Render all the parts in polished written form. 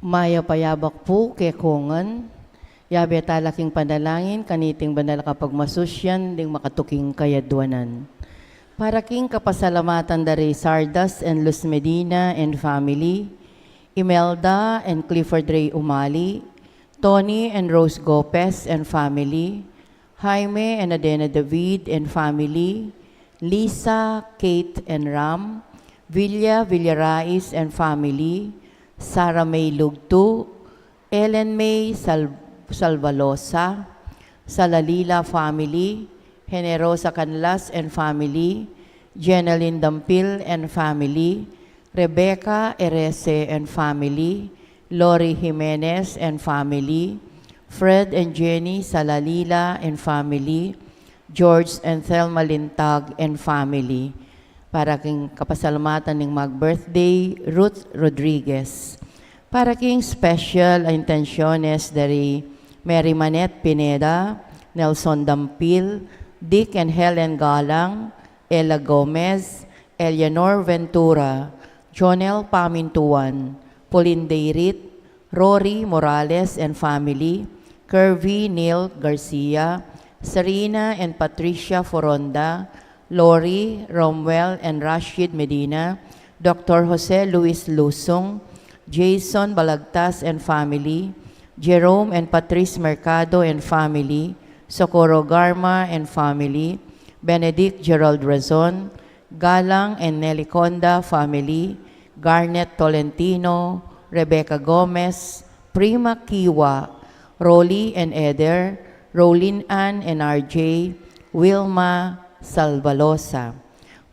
Maya payabak po kekongan, yabe talaking panalangin, kaniting banal kapag masusyan, ding makatuking kayadwanan. Para king kapasalamatan dari Sardas and Luz Medina and family, Imelda and Clifford Ray Umali, Tony and Rose Gopez and family, Jaime and Adena David and family, Lisa, Kate and Ram, Villarais and family, Sarah May Lugtu, Ellen May Salvalosa, Salalila family, Generosa Canlas and family, Jenaline Dampil and family, Rebecca Erese and family, Lori Jimenez and family, Fred and Jenny Salalila and family, George and Thelma Lintag and family. Para king kapasalamatan ng mag-birthday, Ruth Rodriguez. Para king special intenciones dari Mary Manette Pineda, Nelson Dampil, Dick and Helen Galang, Ella Gomez, Eleanor Ventura, Jonel Pamintuan, Pauline Deirit, Rory Morales and family, Curvy Neil Garcia, Serena and Patricia Foronda, Lori, Romwell and Rashid Medina, Dr. Jose Luis Lusong, Jason Balagtas and family, Jerome and Patrice Mercado and family, Socorro Garma and family, Benedict Gerald Razon, Galang and Nelly Conda family, Garnet Tolentino, Rebecca Gomez, Prima Kiwa, Rolly and Eder, Rolin Ann and RJ, Wilma Salvalosa.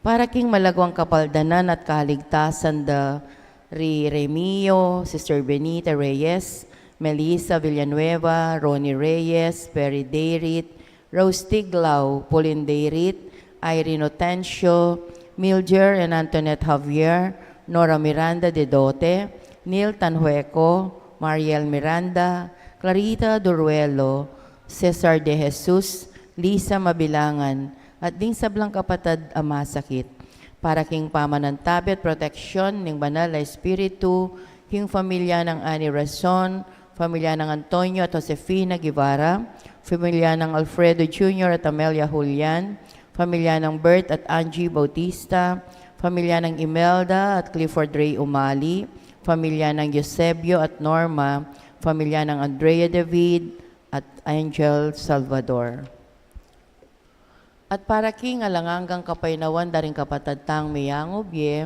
Para king malagwang kapaldanan at kaligtasan da Remio, Sister Benita Reyes, Melissa Villanueva, Ronnie Reyes, Perry Deirit, Rose Tiglaw, Pauline Deirit, Irene Otencio, Milger and Antoinette Javier, Nora Miranda de Dote, Neil Tanhueco, Mariel Miranda, Clarita Duruelo, Cesar de Jesus, Lisa Mabilangan, at ding sablang kapatid amasakit. Para king pamanantabi at proteksyon ng banal na espiritu, king pamilya ng Ani Rason, pamilya ng Antonio at Josefina Guevara, pamilya ng Alfredo Jr. at Amelia Julian, pamilya ng Bert at Angie Bautista, pamilya ng Imelda at Clifford Ray Umali, pamilya ng Eusebio at Norma, pamilya ng Andrea David at Angel Salvador. At para king alanganggang kapaynawan daring kapatad tang Miyangobye,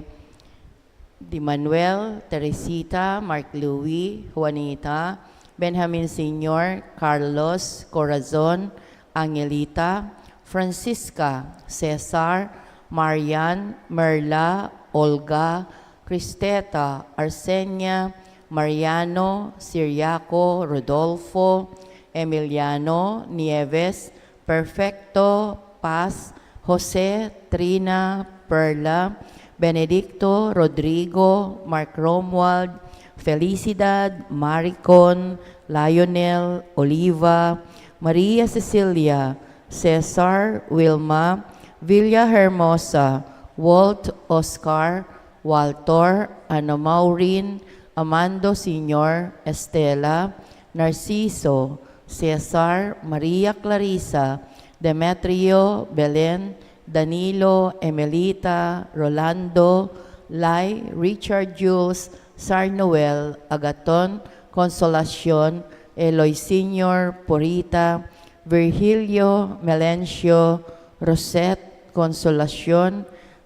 Di Manuel, Teresita, Mark Louie, Juanita, Benjamin Sr., Carlos, Corazon, Angelita, Francisca, Cesar, Marian, Merla, Olga, Cristeta, Arsenia, Mariano, Siriaco, Rodolfo, Emiliano, Nieves, Perfecto, Paz, Jose, Trina, Perla, Benedicto, Rodrigo, Mark Romuald, Felicidad, Maricon, Lionel, Oliva, Maria Cecilia, Cesar, Wilma, Villa Hermosa, Walt, Oscar, Walter, Ana Maureen, Amando Sr., Estela, Narciso, Cesar, Maria Clarissa, Demetrio, Belen, Danilo, Emelita, Rolando, Lai, Richard Jules, Sarnoel, Agaton, Consolacion, Eloy Sr., Porita, Virgilio, Melencio, Rosette, Consolacion,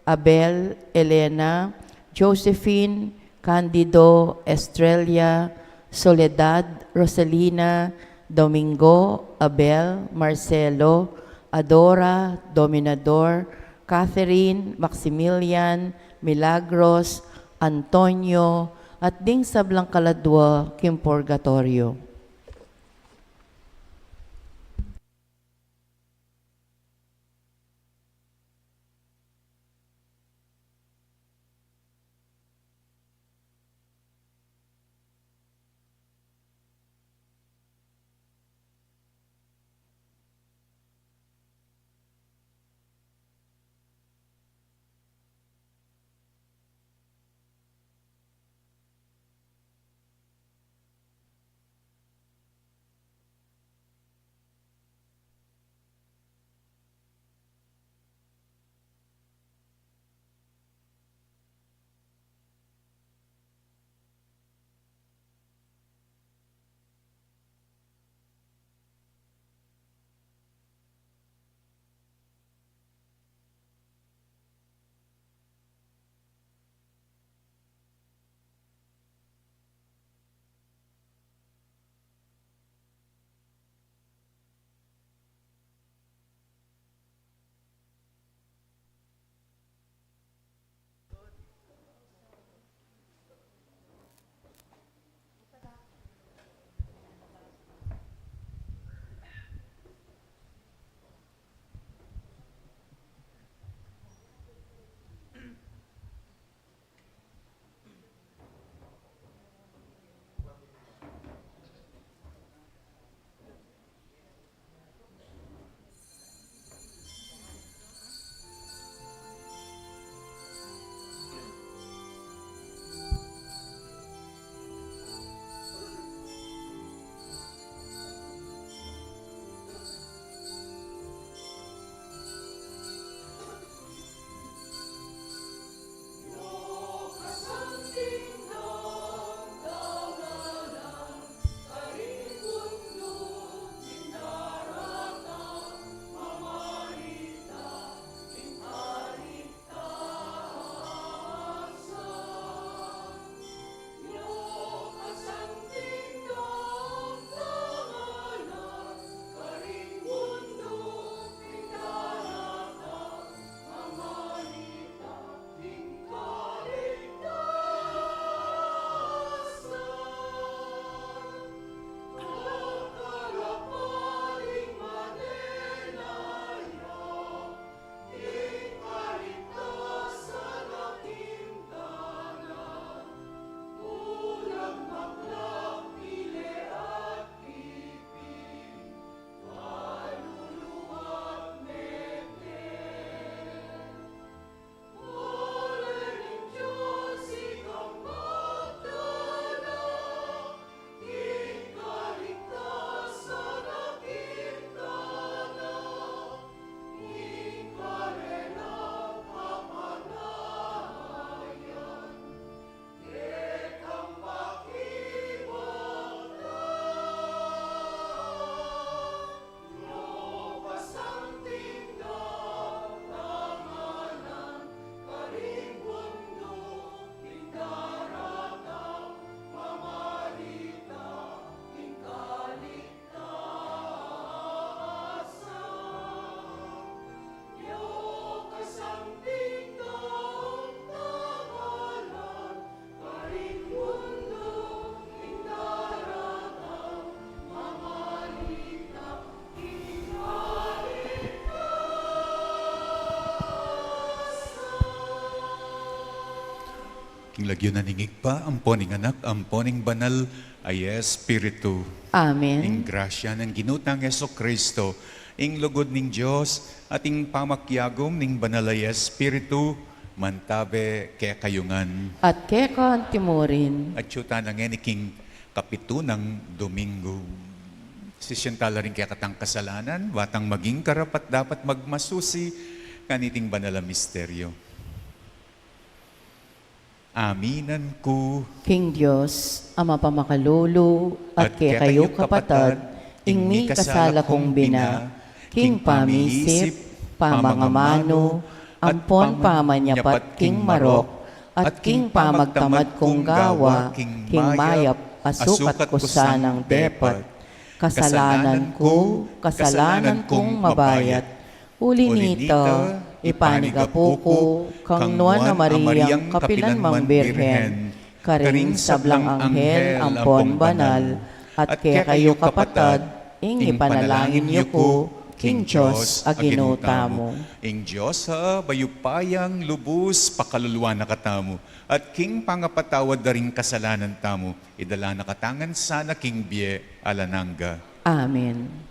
Abel, Elena, Josephine, Candido, Estrella, Soledad, Rosalina, Domingo, Abel, Marcelo, Adora, Dominador, Catherine, Maximilian, Milagros, Antonio, at ding sablang kaladwa kim purgatorio. King lagyo naningig pa, amponing anak, amponing banal, ay Espiritu. Amen. Ing grasya ng ginutang Yeso Kristo, ing lugod ning Diyos, at ing pamakyagom ning banal ay Espiritu, mantabe kaya kayungan. At keka timurin. At syuta ng eniking kapitunang Domingo. Sisyentala rin kaya katang kasalanan, watang maging karapat dapat magmasusi, kaniting banal na misteryo. Aminan ko, King Diyos, Ama pamakalulu, at kay kayo kapatad, ingmi kasala kong bina, King pamisip, pamangamano, ampon pamanyapat King marok, at King pamagtamad kong gawa, King mayap, asukat ko sanang depat, kasalanan kong mabayat, uli nito, ipanigapo ko, kang nuan na Mariyang kapilan mang birhen, karing sablang anghel ampon banal, at kaya kayo kapatad, ing ipanalangin niyo ko, King Diyos aginutamo. Ing Diyos ha, bayupayang lubos pakaluluwa na katamo, at King pangapatawad na rin kasalanan tamo, idala na katangan sana King Bie alananga. Amen.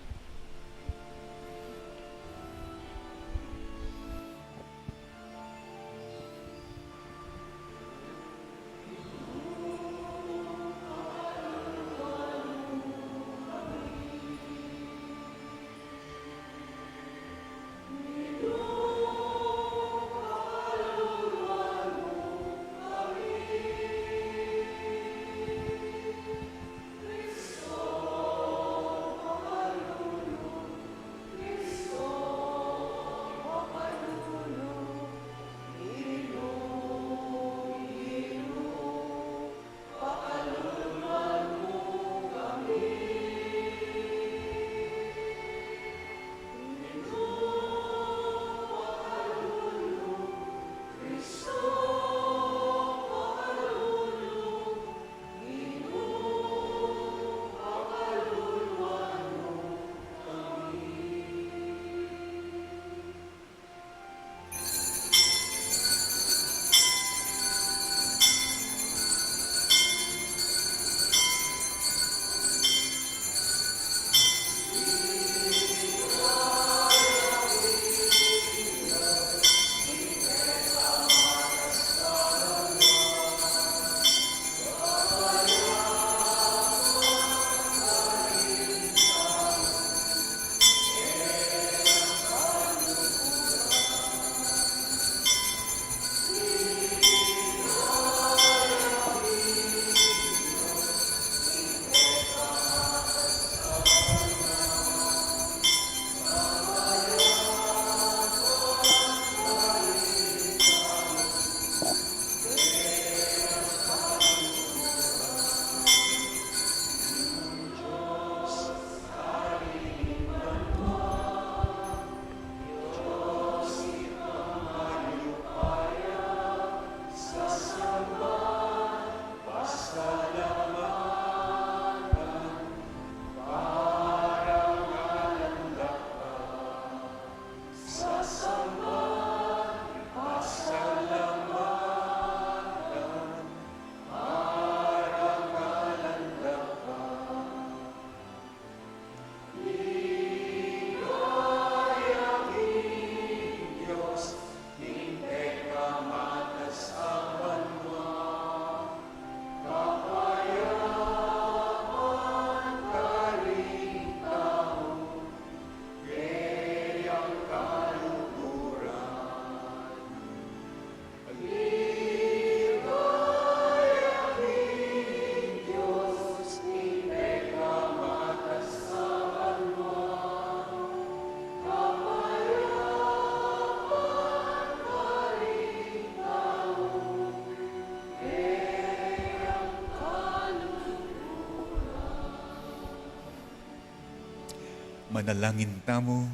Manalangin tamo.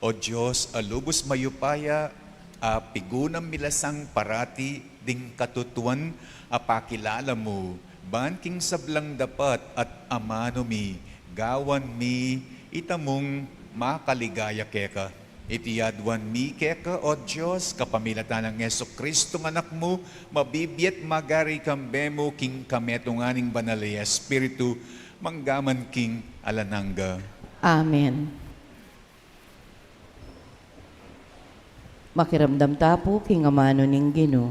O Diyos, alubos mayupaya, pigunam milasang parati, ding katutuan, apakilala mo, banking sablang dapat at amano mi, gawan mi, itamong makaligaya keka. Iti yadwan mi keka, O Diyos, kapamilatan ng Yeso Kristo ng anak mo, mabibiyat magari kambemo king kametunganing banal ya Espiritu, manggaman king alanangga. Amen. Makiramdam tapo king amano ning Ginoo.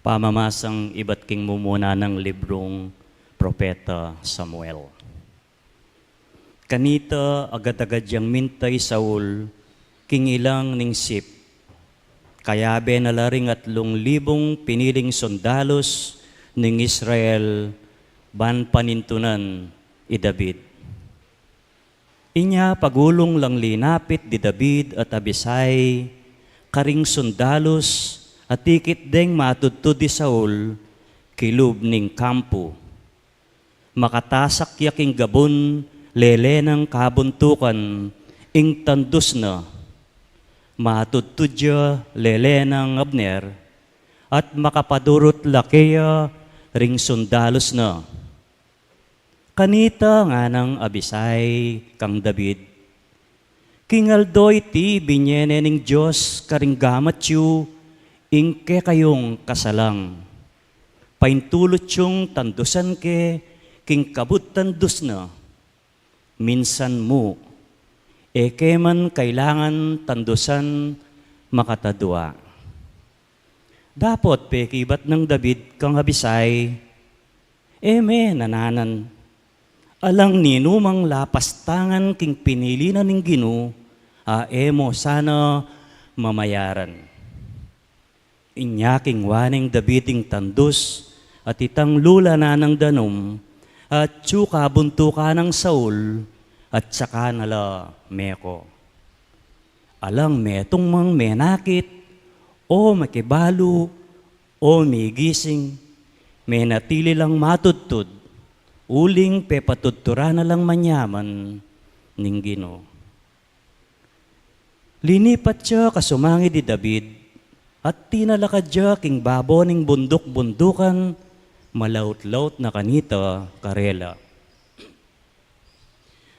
Pamamasang iba't king mumuna ng librong Propeta Samuel. Kanita agad-agad yang mintay Saul, king ilang ning sip, kaya benalaring at 5,000 piniling sondalos ning Israel, ban panintunan i David. Inya pagulong lang linapit di David at Abisai, karing sondalos, at tikit deng matudto di Saul, kilub ning kampo. Makatasak yaking gabon, lele ng kabuntukan, ing tandus na. Matudto dya lele ng Abner, at makapadurot lakeya ring sundalos na. Kanita nga ng Abisai kang David, kingaldoy ti binyene ning Diyos karing gamatyu, ingke kayong kasalang. Paintulot yung tandusan ke, king kabut tandus na. Minsan mo, eke man kailangan tandusan makatadwa. Dapot pekibat ng David kang Abisai, eme nananan. Alang ninumang lapastangan king pinili na ning Ginoo, emo sana mamayaran. Inyaking waning Daviding tandus at itang lula na ng danom at tsuka buntuka ng Saul at saka nala meko. Alang metong mang menakit o makibalo o migising, menatili lang matudtud, uling pepatudtura na lang manyaman ning Ginoo. Linipat siya kasumangi di David, at tinalakad siya king babo ning bundok-bundukan, malaut-laut na kanita karela.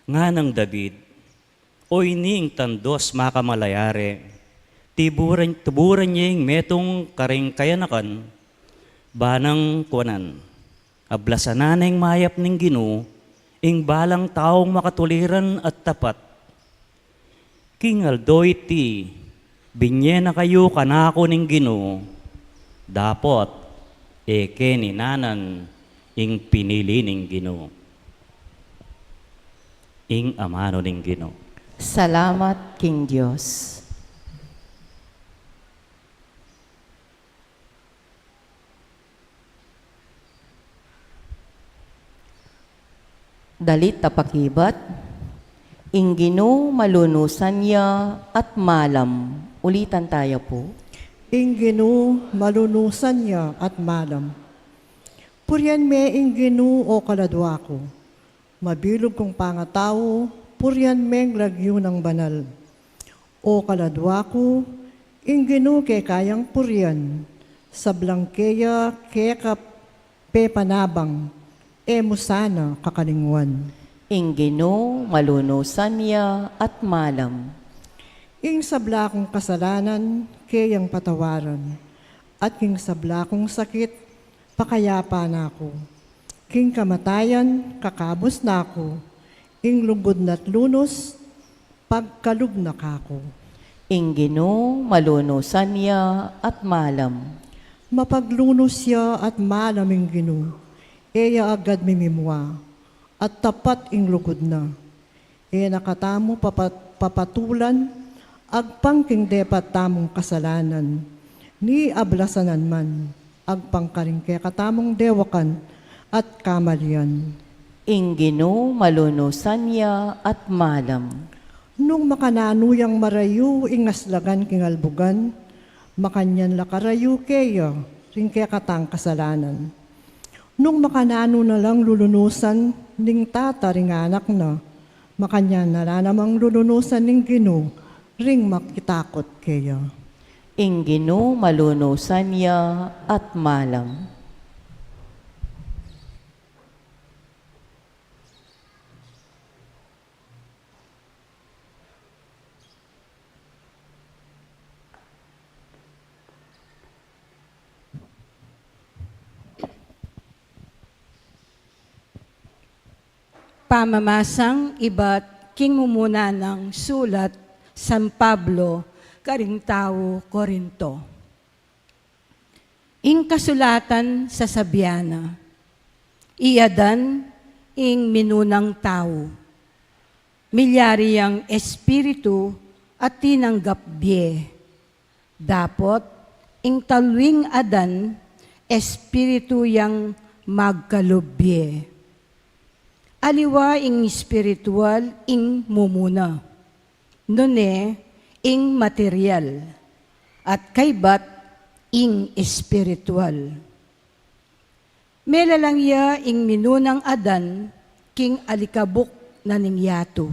Nga ng David, oy ning tandos makamalayare, tuburan niyang metong karing kayanakan, banang kuanan, ablasananeng mayap ning Ginoo, ing balang taong makatuliran at tapat. Kingaldoy ti, binye na kayo kanako ning Ginoo, dapot eke ni nanan ing pinili ning Ginoo. Ing amano ning Ginoo. Salamat king Diyos. Dalit tapakibat, ing Ginoo malunusan niya at malam. Ulitan tayo po. Ing Ginoo malunusan niya at malam. Puryan me ing Ginoo o kaladwa ko. Mabilog kong pangatao, puryan meng lagyo ng banal. O kaladwa ko, ing Ginoo ke kayang puryan. Sa blangkeya ke kapepanabang, musana kakalingwan. Ing Ginoo malunusan niya at malam. Ing sabla kong kasalanan, kayang patawaran. At king sabla kong sakit, pakayapa na ako. King kamatayan, kakabos na ako. Ing lugod na't lunos, pagkalub na kako. Ing Ginoo malunusan niya at malam. Mapaglunos siya at malaming Ginoo. Eya agad mimimwa, at tapat ing lugod na. E nakatamo papatulan, agpangking depat tamong kasalanan, ni ablasanan man, agpangkaring kaya katamong dewakan at kamalian. Ing Ginoo malunusan niya at malam. Nung makananuyang marayu ingaslagan king albugan, makanyan lakarayu kaya, ring kaya katang kasalanan. Nung makanano na lang lulunusan, ning tata ring anak na, makanyan na namang lulunusan ning Ginoo, ring makitakot kaya. Ingginu malunusan niya at malam. Pamamasang iba't kingmumuna ng sulat San Pablo, Karintao, Korinto. Ing kasulatan sa Sabiana, iadan ing minunang tao, milyari ang espiritu at tinanggap biye. Dapot, ing talwing adan, espiritu yang magkalubye. Aliwa ing spiritual ing mumuna. Nune ing material. At kaybat ing espiritual. Mela lang ya ing minunang adan king alikabok na ningyato.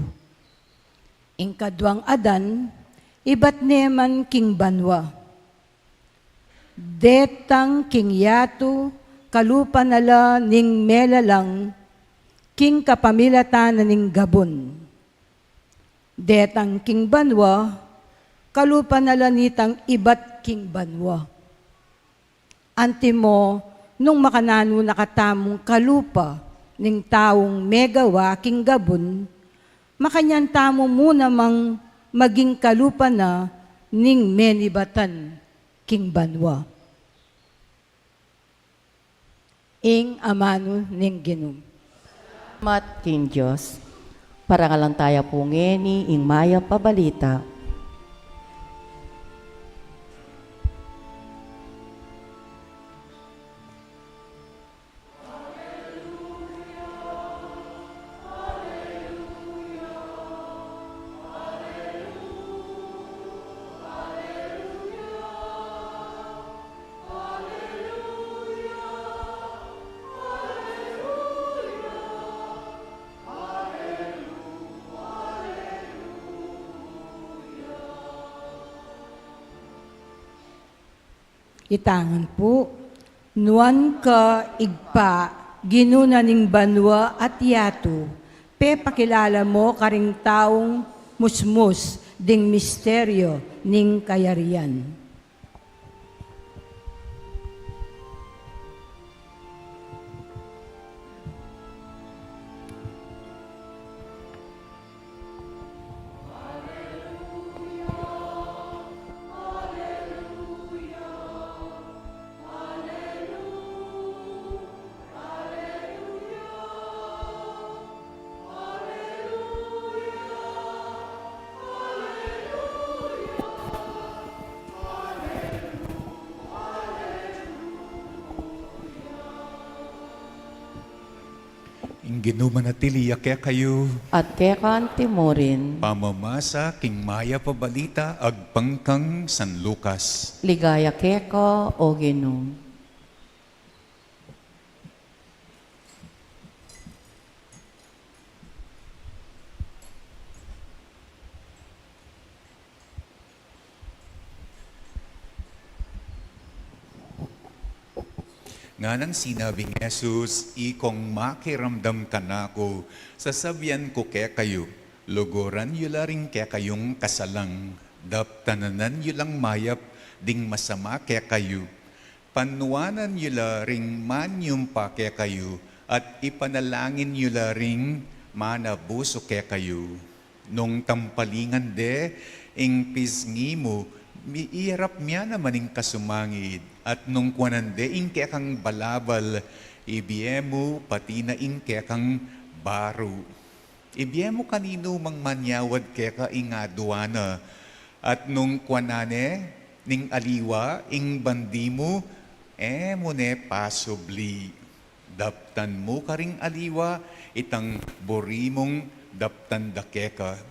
Ing kadwang adan, ibat neman king banwa. Detang king yato, kalupa nala ning mela lang king kapamilatan na ning Gabon. Detang king banwa, kalupa nalanitang ibat king banwa. Antimo, nung makanano nakatamong kalupa ning taong megawa king Gabon, makanyan tamo muna mang maging kalupa na ning menibatan king banwa. Ing amano ning Ginoo. Mat King Diyos, parangalang tayo po ngeni, ing maya pabalita. Itangan po, nuan ka igpa, ginunaning banwa at yato, pe pakilala mo karing taong musmus ding misteryo ning kayarian. Ingginu manatili kaya kayo, At kekan timorin, pamamasa king maya pabalita agpangkang San Lucas. ligaya keka o Ginoo. Nga nang sinabing Jesus, ikong makiramdam ka na ko, sasabihan ko kaya kayo, luguran yula rin kaya kayong kasalang, daptananan yulang mayap, ding masama kaya kayo, panuanan yula ring manyum pa kaya kayo, at ipanalangin yula ring manabuso kaya kayo. Nung tampalingan de, ing pisngi mo, miirap miya naman ing kasumangid, at nung kwanande ing kekang balabal, ibiemo pati na ing kekang baro. Ibiemo kanino mang manyawad keka ing aduana, at nung kwanane ning aliwa ing bandimo, mo ne pasubli. Daptan mo karing aliwa, itang borimong daptan da keka.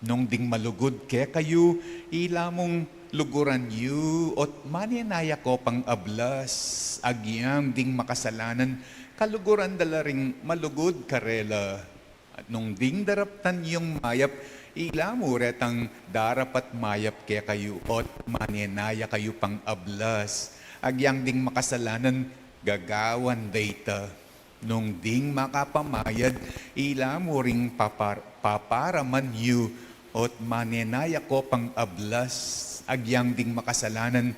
Nung ding malugod ke kayo, ilamong luguran yu, ot maninaya ko pang ablas, agyam ding makasalanan, kaluguran dala ring malugod karela. At nung ding daraptan yung mayap, Ilamu retang darapat mayap ke kayo ot manenaya kayo pang ablas. Agyang ding makasalanan gagawan data. Nung ding makapamayad, ilamu ring paparaman yu ot manenaya ko pang ablas. Agyang ding makasalanan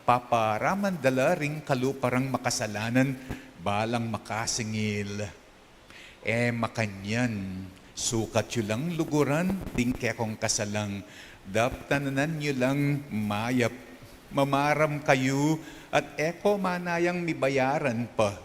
paparaman dala ring kaluparang makasalanan balang makasingil. Makanyan. Sukat yu lang luguran, ding kekong kasalang, daptanan nyo lang mayap, mamaram kayo, at eko manayang mibayaran pa.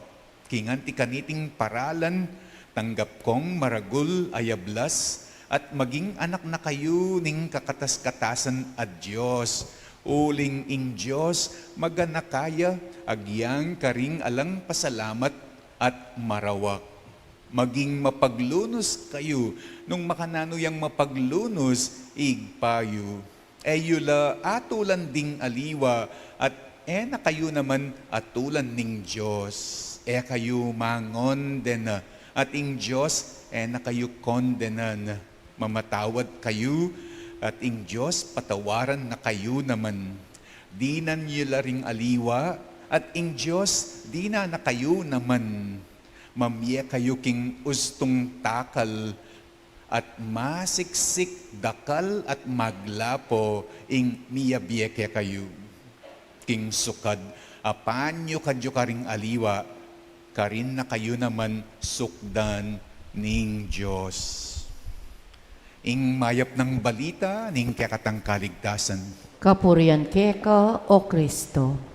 Kingan ti kaniting paralan, tanggap kong maragul ayablas, at maging anak na kayo ning kakatas-katasan at Diyos. Uling ing Diyos, maganakaya, agyang karing alang pasalamat at marawak. Maging mapaglunos kayo, nung makananuyang mapaglunos, igpayo. Yula atulan ding aliwa, at na kayo naman atulan ning Diyos. Kayo mangon den, at ing Diyos, na kayo kondenan. Mamatawad kayo, at ing Diyos patawaran na kayo naman. Dinan yula ring aliwa, at ing Diyos, dina na kayo naman. Mamye kayo king ustong takal at masiksik dakal at maglapo ing miyabyeke kayo. King sukad, apanyo kadyo karing aliwa, karin na kayo naman sukdan ning Diyos. Ing mayap ng balita ning kekatang kaligtasan. Kapurian keka o Kristo.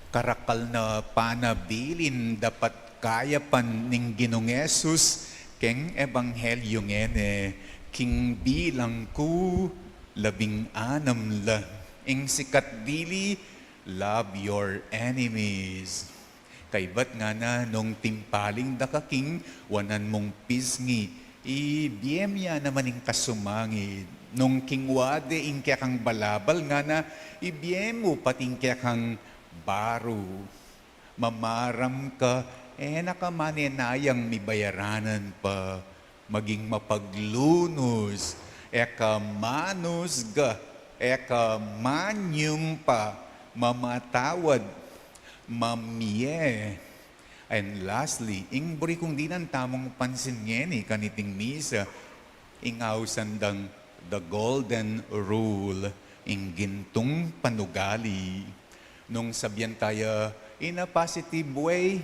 Karakal na panabilin dapat kayapan ning Ginong Yesus keng ebanghelyo ngene king bilang ku 16 la ing sikat dili love your enemies. Kaybat nga na nung timpaling da king wanan mong pisngi ibiyemya naman ing kasumangid. Nung kingwade ing kaya kang balabal nga na ibiyemo pating kaya kang baro, mamaram ka, nakamanenayang mibayaranan pa, maging mapaglunos, manos ga, manyong pa, mamatawad, mamye. And lastly, ing buri kong dinan tamong pansin ngeni kaniting misa, ing ausandang the golden rule, ing gintong panugali. Nung sabyan tayo, in a positive way,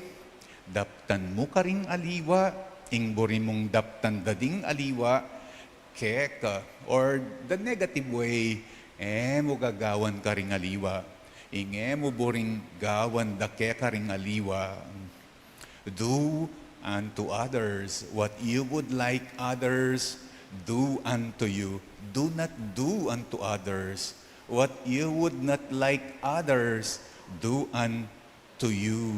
daptan mo ka ring aliwa, ing buri mong daptan dading aliwa, keka, or the negative way, mo gagawan ka ring aliwa, ing mo buring gawan da keka ring aliwa. Do unto others what you would like others do unto you. Do not do unto others what you would not like others do unto you.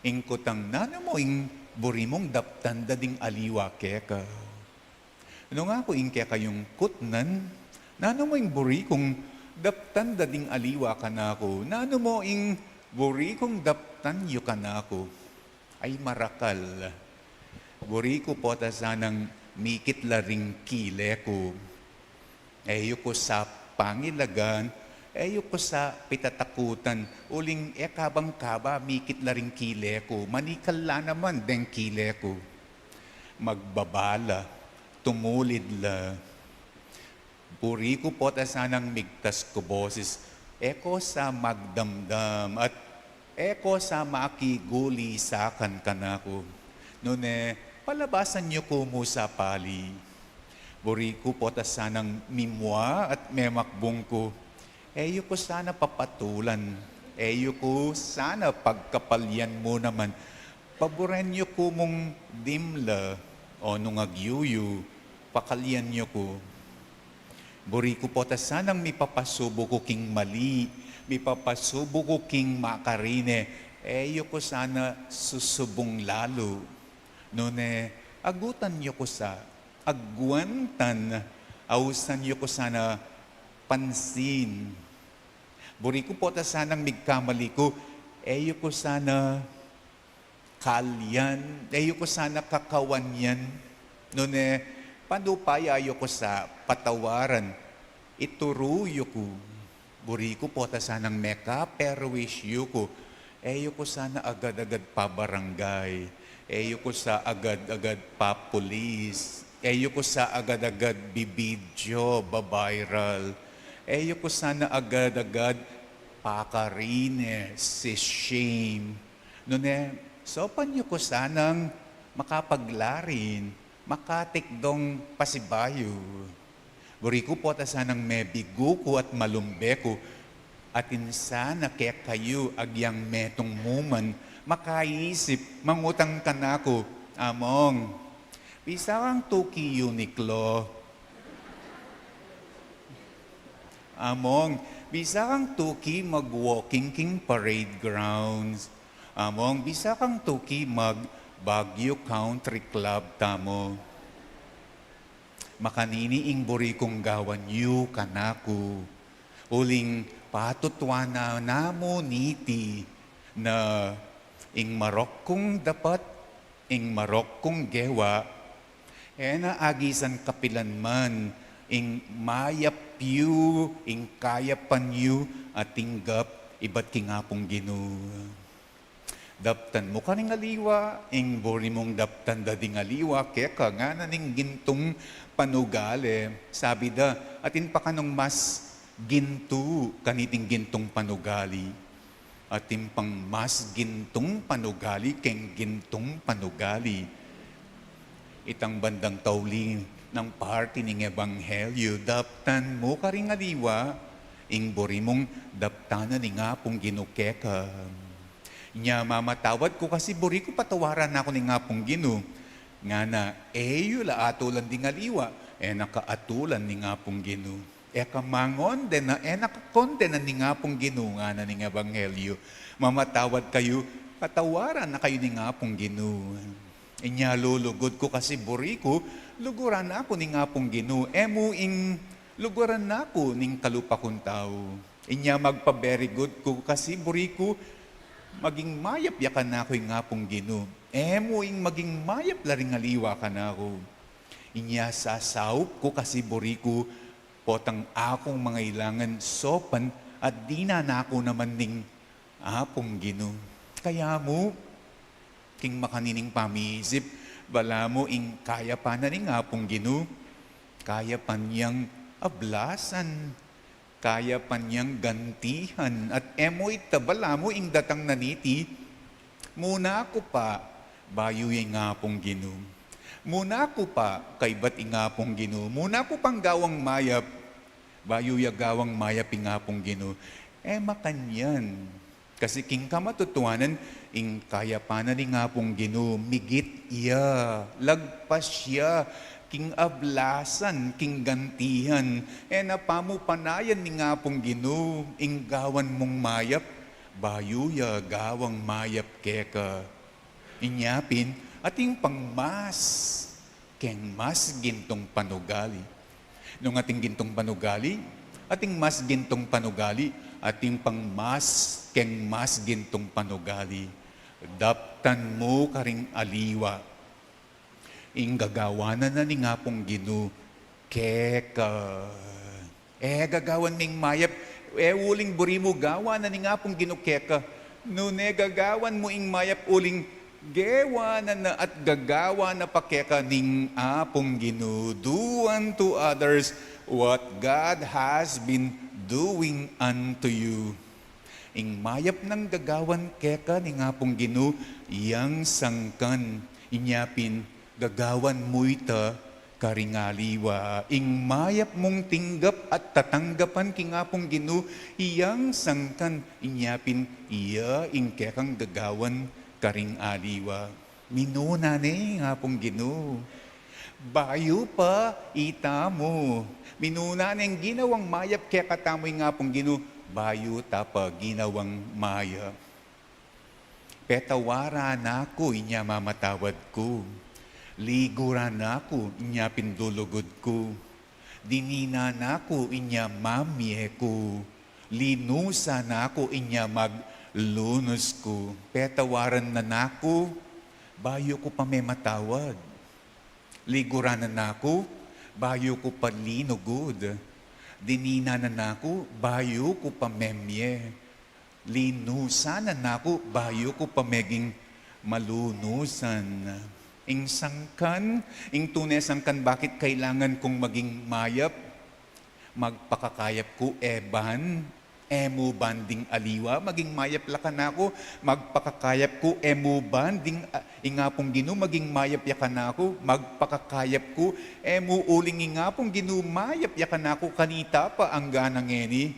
Ing kutang nana mo ing buri mong daptan dading aliwa keka. Ano nga ko ing keka yung kutnan, nana mo ing buri kong daptan dading aliwa ka na ako. Nana mo ing buri kong daptan yu ka na ako. Ay marakal. Buri ko po ta sanang mikit la ring kile ko. Ko sa pangilagan, ko sa pitatakutan, uling kabang-kaba, mikit la ring kile ko, manikal la naman deng kile ko. Magbabala, tumulid la. Puri ko po ta sanang migtas ko boses, ko sa magdamdam, at ko sa makiguli sakan kanako. Nune, palabasan niyo ko mo sa pali. Buri ko po ta sanang mimwa at memakbong ko. Ko sana papatulan. Ko sana pagkapalyan mo naman. Paboren niyo ko mong dimla o nung agyuyu, pakalyan niyo ko. Buri ko po ta sanang mipapasubo ko king mali, mipapasubo ko king makarine. Ko sana susubong lalo. Nune, agutan niyo ko sa agwantan, ausan niyo ko sana pansin. Buri ko po ta sanang migkamali ko, ko sana kalyan, ko sana kakawanyan, Noon panupayayo ko sa patawaran, ituruyo ko. Buri ko po ta sanang meka, pero wish you ko. Eyo ko sana agad-agad pa barangay. Eyo ko sa agad-agad pa pulis. Eyo ko sa agad-agad bibidyo, babiral. Eyo ko sana agad-agad pakarines, si shame. Noon sopan niyo ko sanang makapaglarin, makatikdong pasibayo. Buri ko po ta sanang mebigo ko at malumbe ko, at insana kaya kayo agyang metong muman, makaisip, mangutang ka na ko, among, bisa kang tuki Uniqlo. Among, bisa kang tuki mag-walking king parade grounds. Among, bisa kang tuki mag Baguio Country Club tamo. Makanini ing buri kong gawan yu kanako. Uling patutwana namo niti na ing marok kong dapat, ing marok kong gewa, na agisan kapilan man, ing mayap yu, ing kayapan yu, at tinggap iba't kingapong Ginoo. Daptan mo ka ning aliwa, ing buri mong daptan da ding aliwa, keka nga na ning gintong panugale. Sabi da, atin pa kanong mas ginto kaniting gintong panugali. Atin pang mas gintong panugali keng gintong panugali. Itang bandang tauli ng party ning Ebanghelyo, daptan mo ka ring aliwa, ing buri mong daptanan ni nga pong ginukeka. Nya mamatawad ko kasi buri ko patawaran ako ni nga pong Ginoo. Nga na, eyo la atulan ding aliwa, nakaatulan ni nga pong Ginoo. Kamangon din na, nakakonde na ni nga pong Ginoo nga na ning Ebanghelyo. Mamatawad kayo, patawaran na kayo ni nga pong Ginoo. Inya lulugod ko kasi buri ko, luguran na ako ni nga pong Ginoo. Emo ing luguran na ako ning kalupa kong tao. Inya magpa-very good ko kasi buri ko, maging mayap yakan na ako yung nga pong Ginoo. Emo ing maging mayap laring aliwa ka na ako. Inya sasaup ko kasi buri ko, potang akong mga ilangan sopan at di na ako naman ning apong Ginoo. Kaya mo, king makanining pamisip, bala mo ing kaya pa na ning apong Ginoo, kaya pa niyang ablasan, kaya pa niyang gantihan, at emoy tabala mo ing datang naniti, muna ako pa, bayo yung apong Ginoo. Muna ako pa, kay ba't ingapong Ginoo. Muna ako pang gawang mayap, bayo yung gawang mayap ingapong Ginoo. Makanyan. Kasi king kamatutuanan, ing kaya pa na ning apong Ginoo, migit iya, lagpas siya, king ablasan, king gantihan, napamupanayan ni nga pong Ginoo, ing gawan mong mayap, bayuya gawang mayap keka. Inyapin, ating pangmas, keng mas gintong panugali. Nung ating gintong panugali, ating mas gintong panugali, ating pangmas, keng mas gintong panugali. Daptan mo karing aliwa, ing gagawanan na ni nga pong Ginoo, keka. Gagawan ning mayap, uling buri mo gawa na ni nga pong Ginoo, keka. Nune gagawan mo ing mayap, uling gewa na at gagawa na pa keka ning apong Ginoo. Do unto others what God has been doing unto you. Ing mayap ng gagawan keka ning apong Ginoo, yang sangkan, inyapin, gagawan mo ita karingaliwa. Ing mayap mong tinggap at tatanggapan kingapong Ginoo, iyang sangkan, inyapin, iya ing kekang gagawan karingaliwa. Minuna ni ngapong Ginoo. Bayo pa ita mo. Minuna ning ginawang mayap keka tamoy ngapong Ginoo, bayo tapa ginawang mayap. Petawara na ako, inya mamatawad ko. Liguran na ako, inya pindulugod ko. Dinina na ako, inya mamye ko. Linusa na ako, inya maglunos ko. Petawaran na nako, bayo ko pa may matawad. Liguranan nako, bayo ko palinugod. Dininanan nako, bayo ko pamemye. Linusanan nako, bayo ko pameging malunusan. Ing sangkan, ing tunay sangkan, bakit kailangan kong maging mayap? Magpakakayap ko eban, emo banding aliwa, maging mayap lakan ako, magpakakayap ko emo banding ingapong ginu, maging mayap yakan ako, magpakakayap ko emo uling ingapong ginu, mayap yakan ako, kanita pa ang ganang eni.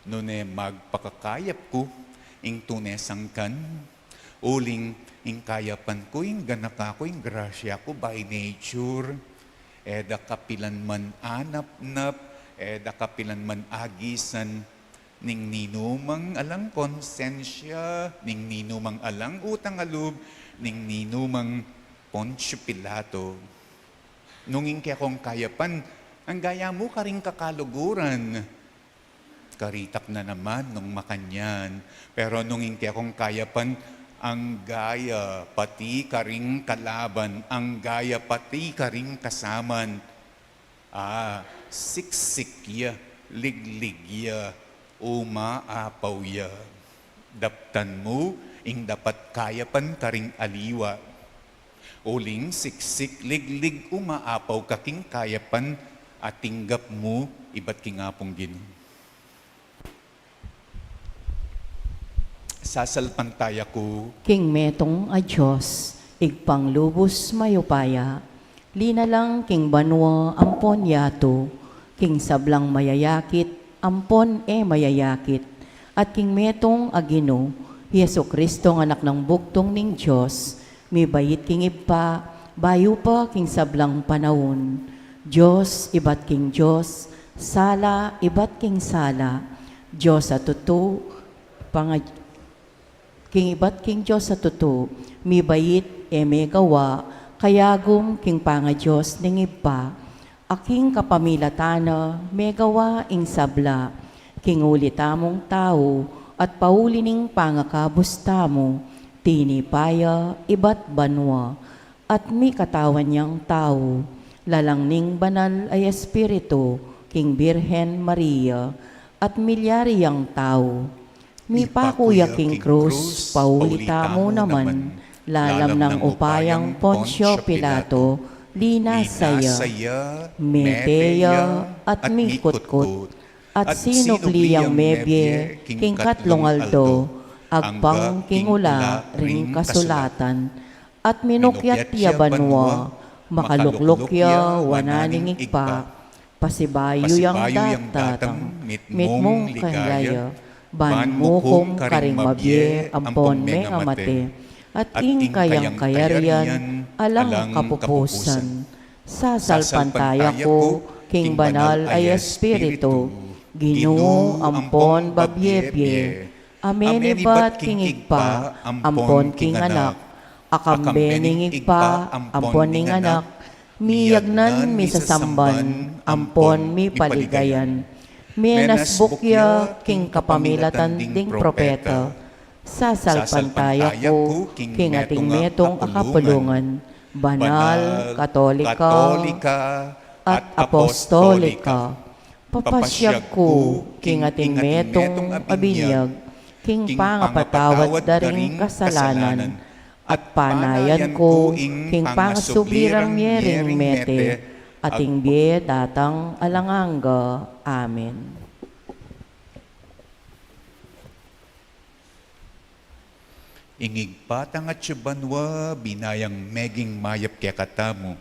Nune magpakakayap ko, ing tunay sangkan, uling ing kayapan ko, ing ganak ako, ing grasya ko by nature, eda kapilan man anap-nap, eda kapilan man agisan, ning ninumang alang konsensya, ning ninumang alang utang alub, ning ninumang Poncio Pilato. Nunging kaya kong kayapan, ang gaya mo karing kakaluguran. Karitak na naman nung makanyan. Pero nunging kaya kong kayapan, ang gaya pati karing kalaban, ang gaya pati karing kasaman. Siksikya, ligligya, umaapaw ya. Daptan mo, ing dapat kayapan karing aliwa. Uling siksik, liglig, umaapaw kaking kayapan, at tinggap mo, iba't kingapong gino. Sasalpantaya ko, King metong a Diyos, igpang lubos mayupaya, linalang king banwa ampon yato, king sablang mayayakit, ampon mayayakit, at king metong agino, Yesu Kristo ng anak ng buktong ning Diyos, may bayit king ipa, bayo pa king sablang panahon, Diyos ibat king Diyos, sala ibat king sala, Diyos at tuto, king ibat king Diyos sa tuto, mi bayit may gawa, kayagom king panga Diyos ning ipa, aking kapamilatana, may gawa ing sabla, king ulitamong tao, at pauli ning pangakabustamo, tinipaya ibat banwa, at mi katawan niyang tao, lalang ning banal ay Espiritu, king Birhen Maria, at milyariyang tao, mi pakuya king krus, paulita mo naman, lalam ng upayang Poncio Pilato, lina saya, meteya, at mikutkut, at sinukliyang mebye, king katlongaldo, agpang king ula, ring kasulatan, at minukyat ya banwa, makaluklukya, wananing ikpa, pasibayo yang datatang, mitmong kahlaya, ban mo kong karing mabye, ampon me amate, at ing kayang kayarian, alang kapupusan. Sasalpantaya ko, king banal ay Espiritu, Ginoo ampon babyebye, amenibat king igpa, ampon king anak, akambe ning igpa, ampon ning anak, miyagnan mi sasamban, ampon mi paligayan, menasbukya king kapamilatan ding propeta, sasalpantaya ko, king ating metong akapulungan, banal, katolika, at apostolika, papasyag ko, king ating metong abinyag, king pangapatawad daring kasalanan, at panayan ko, king pangasublirang myering mete, ating biye datang alanganga. Amen. ingigpatang at banwa, binayang meging mayap kaya katamo.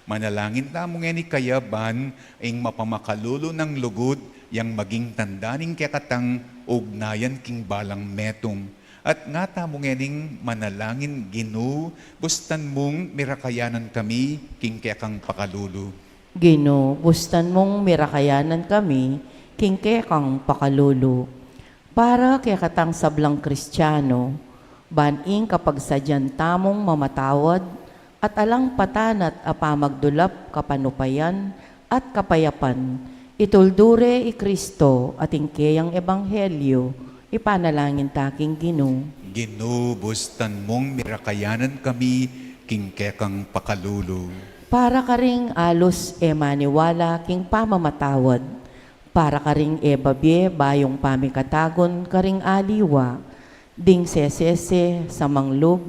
Manalangin tamo nga ni kayaban, ing mapamakalulo ng lugod, yang maging tandaning kaya katang ugnayan king balang metong. At nga tamo nga ning manalangin ginu, bustan mong mirakayanan kami, king kaya kang pakalulo. Gino, bustan mong mirakayanan kami, king kang pakalulo. Para kaya katang sablang Kristiyano, baning kapag sadyan tamong mamatawad, at alang patanat apamagdulap kapanupayan at kapayapan, ituldure i Kristo ating kayang ebanghelyo, ipanalangin taking Gino. Ginu, bustan mong mirakayanan kami, king kaya kang pakalulo. Para ka ring alos maniwala king pamamatawad. Para ka ring babye bayong pamikatagon karing aliwa. Ding sesese sa manglog,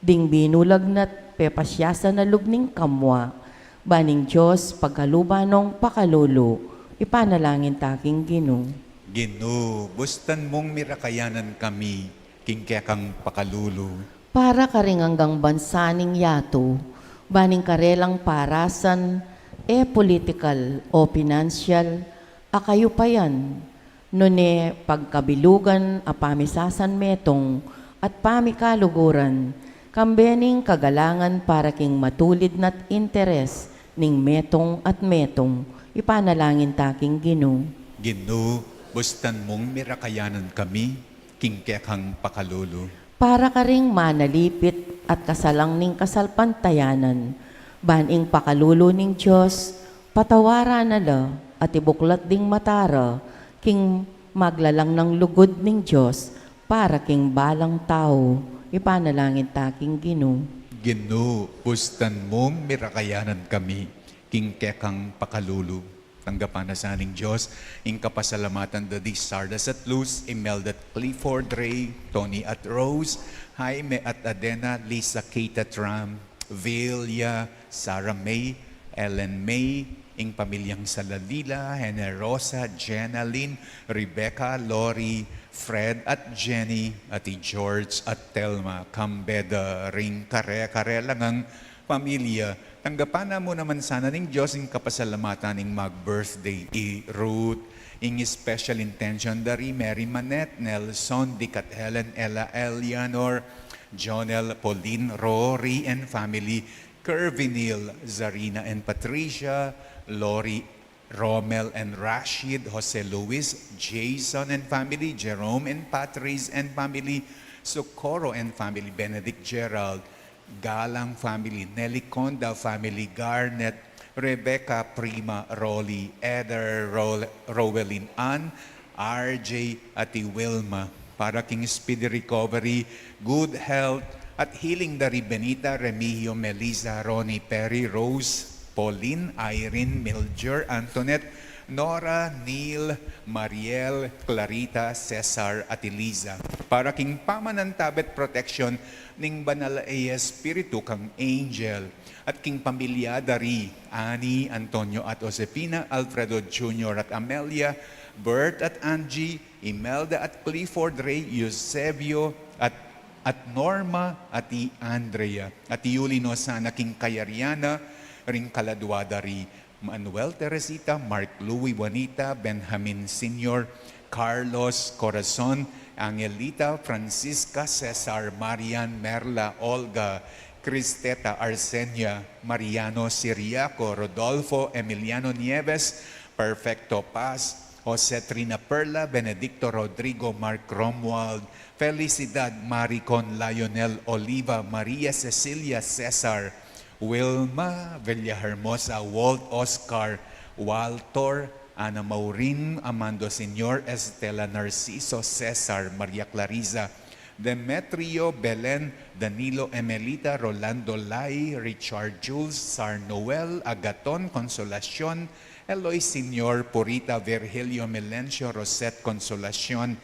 ding binulagnat pepasyasa na lugning kamwa. Baning Diyos pagkalubanong pakalolo, ipanalangin taking Ginoo. Ginoo, bustan mong mirakayanan kami, king kekang pakalulo. Para ka ring hanggang bansaning yato, baning karelang parasan, political o financial, akayo pa yan. Nune pagkabilugan a pamisasan metong at pamikaluguran, kambening kagalangan para king matulid nat interes ning metong at metong, ipanalangin taking Ginoo. Ginoo, bustan mong mirakayanan kami, king kekang pakalulo. Para ka ring manalipit at kasalang ning kasalpantayanan, baning pakalulo ning Diyos, patawara na la at ibuklat ding matara, king maglalang ng lugod ning Diyos, para king balang tao, ipanalangin taking Ginoo. Ginoo, bustan mong mirakayanan kami, king kekang pakalulo. Tanggapan na sa aning Diyos, ing kapasalamatan da di Sardas at Luz, Imelda at Clifford Ray, Tony at Rose, Jaime at Adena, Lisa, Kate at Ram, Vilya, Sarah May, Ellen May, ing pamilyang Salalila, Generosa, Jenalyn, Rebecca, Lori, Fred at Jenny, Ati George at Telma, Kambeda, ring kare-kare lang ang pamilya. Tanggapan na mo naman sana ning Diyos ing kapasalamatan ing mag-birthday i Ruth, ing special intention dari Mary Manette, Nelson, Dick at Helen, Ella, Eleanor, Jonel, Pauline, Rory and family, Kervinil, Zarina and Patricia, Lori, Romel and Rashid, Jose Luis, Jason and family, Jerome and Patrice and family, Socorro and family, Benedict Gerald, Galang family, Nelly Conda family, Garnet, Rebecca, Prima, Rolly, Eder, Rowelyn Ann, RJ, Ati Wilma, para king speedy recovery, good health, at healing dari Benita, Remigio, Melissa, Ronnie, Perry, Rose, Pauline, Irene, Milger, Antoinette, Nora, Neil, Mariel, Clarita, Cesar, at Eliza. Para king pamanantabet protection ning banal Espiritu kang angel at king pamilya dari Ani, Antonio at Josefina, Alfredo Jr. at Amelia, Bert at Angie, Imelda at Clifford Ray, Eusebio at Norma at Andrea at Yulino sana king Kayariana ring kaladwa dari Manuel Teresita, Mark Louie Juanita, Benjamin Sr., Carlos Corazon, Angelita, Francisca, Cesar, Marian, Merla, Olga, Cristeta, Arsenia, Mariano Siriaco, Rodolfo, Emiliano Nieves, Perfecto Paz, Jose Trina Perla, Benedicto Rodrigo, Mark Romuald, Felicidad, Maricon, Lionel Oliva, Maria Cecilia Cesar, Wilma Villahermosa, Walt Oscar, Walter, Ana Maurin, Amando Senior, Estela Narciso, Cesar, Maria Clarisa, Demetrio, Belen, Danilo Emelita, Rolando Lai, Richard Jules, Sar Noel, Agaton, Consolacion, Eloy Senior, Purita, Virgilio Melencio, Rosette Consolacion,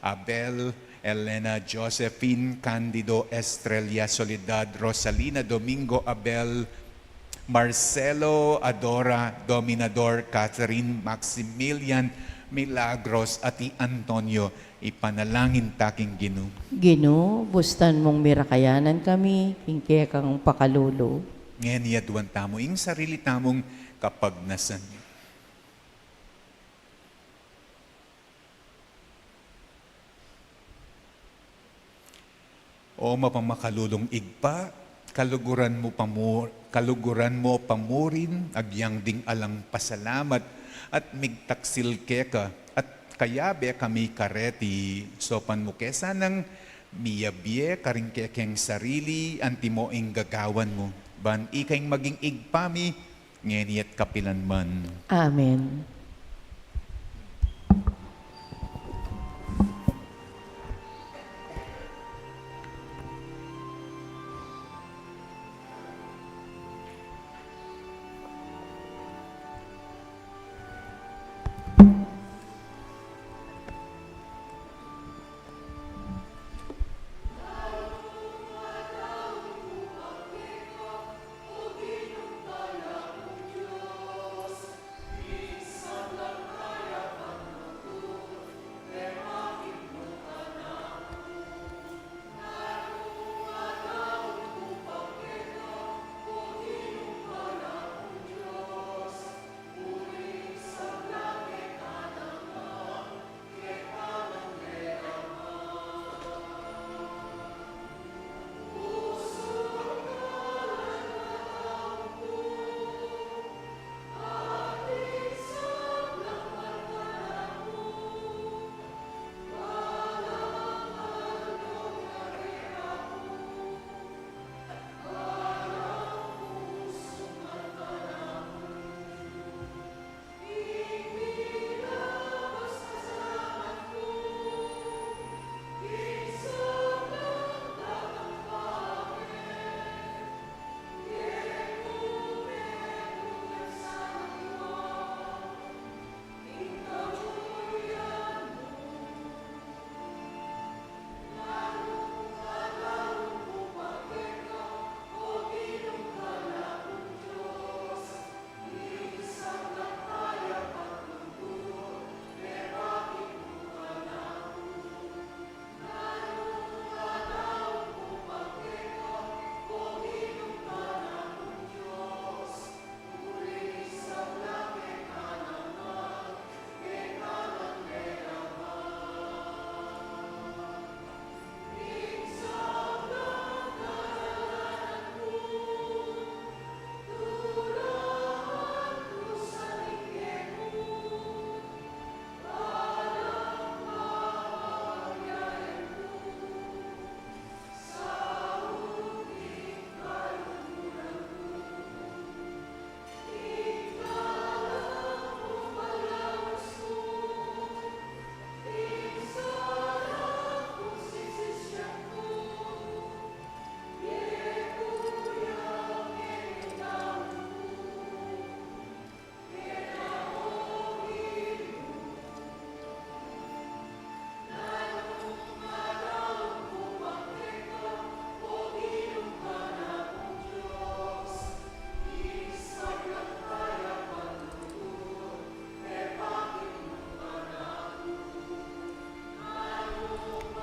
Abel, Elena Josephine, Candido Estrella Soledad, Rosalina Domingo Abel, Marcelo Adora, Dominador, Catherine Maximilian, Milagros, at Antonio, ipanalangin taking Ginoo. Ginoo, bustan mong mirakayanan kami, hingke kang pakalulo. Ngayon yaduan tamo, ing sarili tamong kapagnasan. O mapamakalulong igpa, kaluguran mo pamurin, agyang ding alang pasalamat, at migtaksil keka, at kayabe kami kareti, sopan mo kesa ng miyabye, karing kekeng sarili, antimo ing gagawan mo, ban ikaing maging igpami, ngeniat kapilan man. Amen.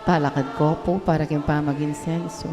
Palakad ko po para king pamaginsenso.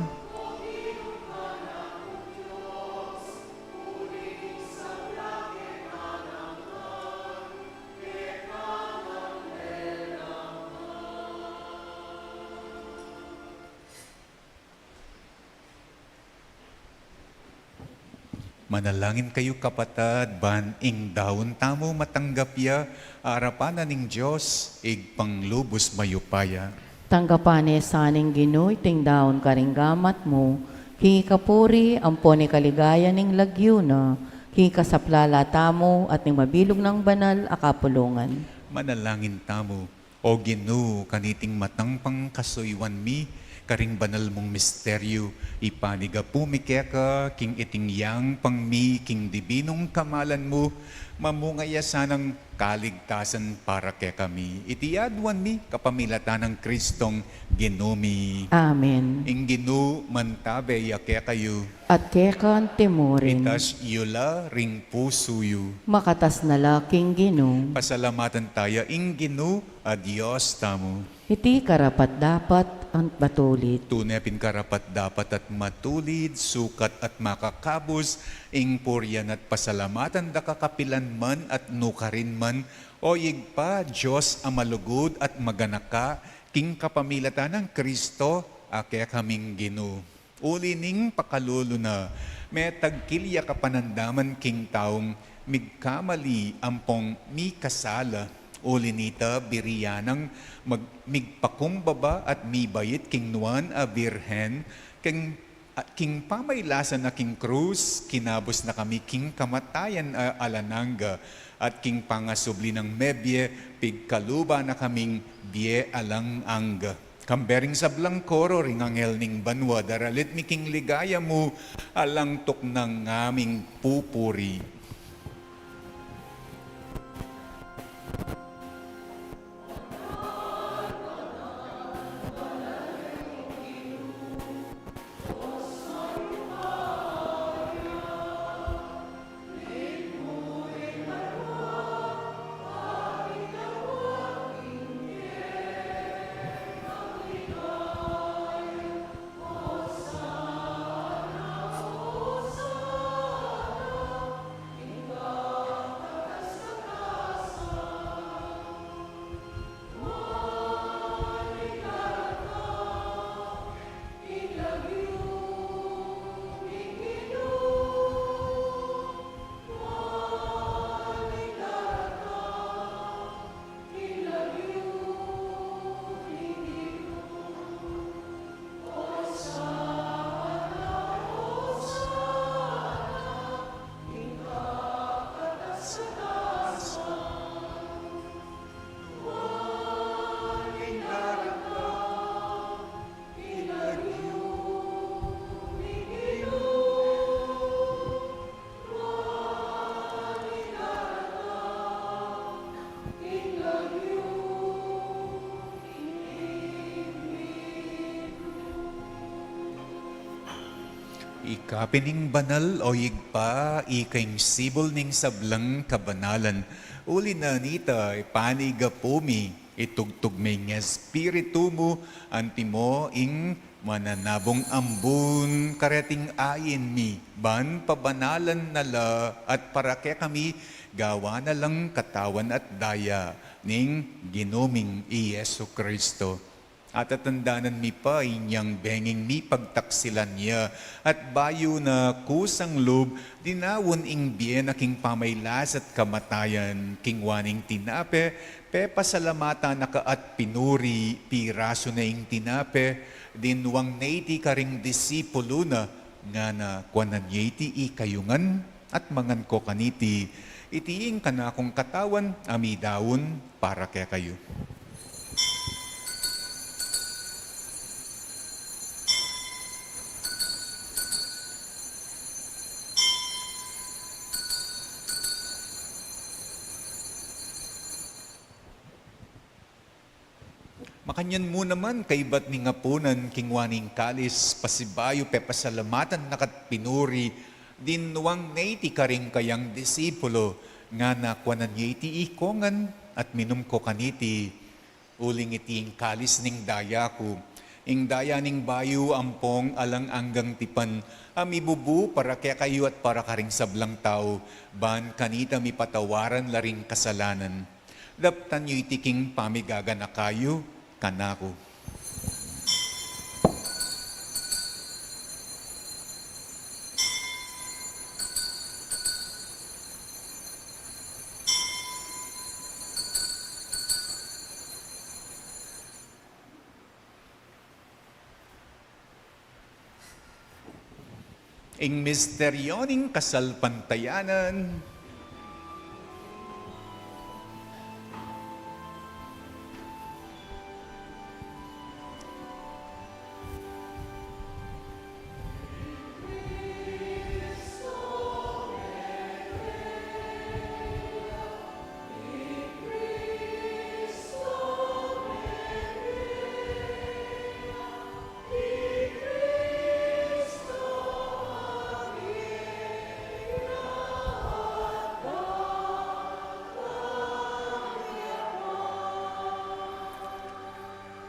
Manalangin kayo kapatad, ban ing daon tamo matanggap ya, arapanan ning Diyos, ig panglubos mayupaya. Tanggapan ni saning Ginoy, ting daon karinggamat mo, hingi kapuri, ampo ni kaligaya ning lagyo na, hingi kasaplala tamo at ning mabilog ng banal akapulungan. Manalangin tamo, o Ginoo, kaniting matang pangkasuywan mi, karing banal mong misteryo, ipaniga pumikeka, king itingyang pangmi, king dibinong kamalan mo, mamungaya sanang kaligtasan para kay kami. Itiadwan mi, kapamilatan ng Kristong Ginumi. Amen. Ing Ginoo, mantabe yake kayo, At kekan timurin, itas yula ring pusuyo. makatas na laking Ginoo, Pasalamatan tayo, ing Ginoo, a Diyos tamo. iti karapat dapat ang batulit. Tunepin karapat dapat at matulid, sukat at makakabos, ing puryan at pasalamatan da kakapilan man at nukarin man, o yigpa Diyos amalugod at maganaka, king kapamilatan ng Kristo, ake kaming Ginoo. Uli ning pakalulo na, may tagkilya kapanandaman king taong, migkamali ampong mi kasala, uli nita biriyanang migpakumbaba at mibayit king nuan a birhen, king pamaylasan na king krus, kinabos na kami king kamatayan a alananga, at king pangasubli ng mebye, pigkaluba na kaming bie alang angga. Kambering sa blangkoro, ringangel ning banwa, daralit mi king ligaya mo, alang tok ng aming pupuri. Ikapining banal o yigpa, ikaing sibol ning sablang kabanalan. Uli na nita, paniga pumi, itugtog may ng espiritu mo, antimo ing mananabong ambun, kareting ayin mi, ban pabanalan nala, at para kay kami, gawa na lang katawan at daya, ning ginuming Iyesu Kristo. At atandanan mi pa inyang benging mi pagtaksilan niya, at bayo na kusang loob, dinawon ing bien aking pamaylas at kamatayan, kingwaning tinape, pe pasalamata naka at pinuri, piraso na ing tinape, dinwang naiti karing disipulo na, nga na kwanan iti ikayungan, at mangan ko kaniti, itiing kanakong katawan, amidawon, para kay kayo. Makanyan mo naman kay ba't ni ngapunan kingwaning kalis, pasibayo pe pasalamatan nakat pinuri, dinwang naiti karing kayang disipulo, nga nakwanan niya iti ikongan at minum ko kaniti, Uling iting kalis ning daya ko. Ing daya ning bayu ampong alang anggang tipan. Amibubu para kaya kayo at para karing sablang tao. Ban kanita mi patawaran laring kasalanan. Daptan yu itiking pamigaga na kayo, kanako. Ing misteryoning kasalpantayanan,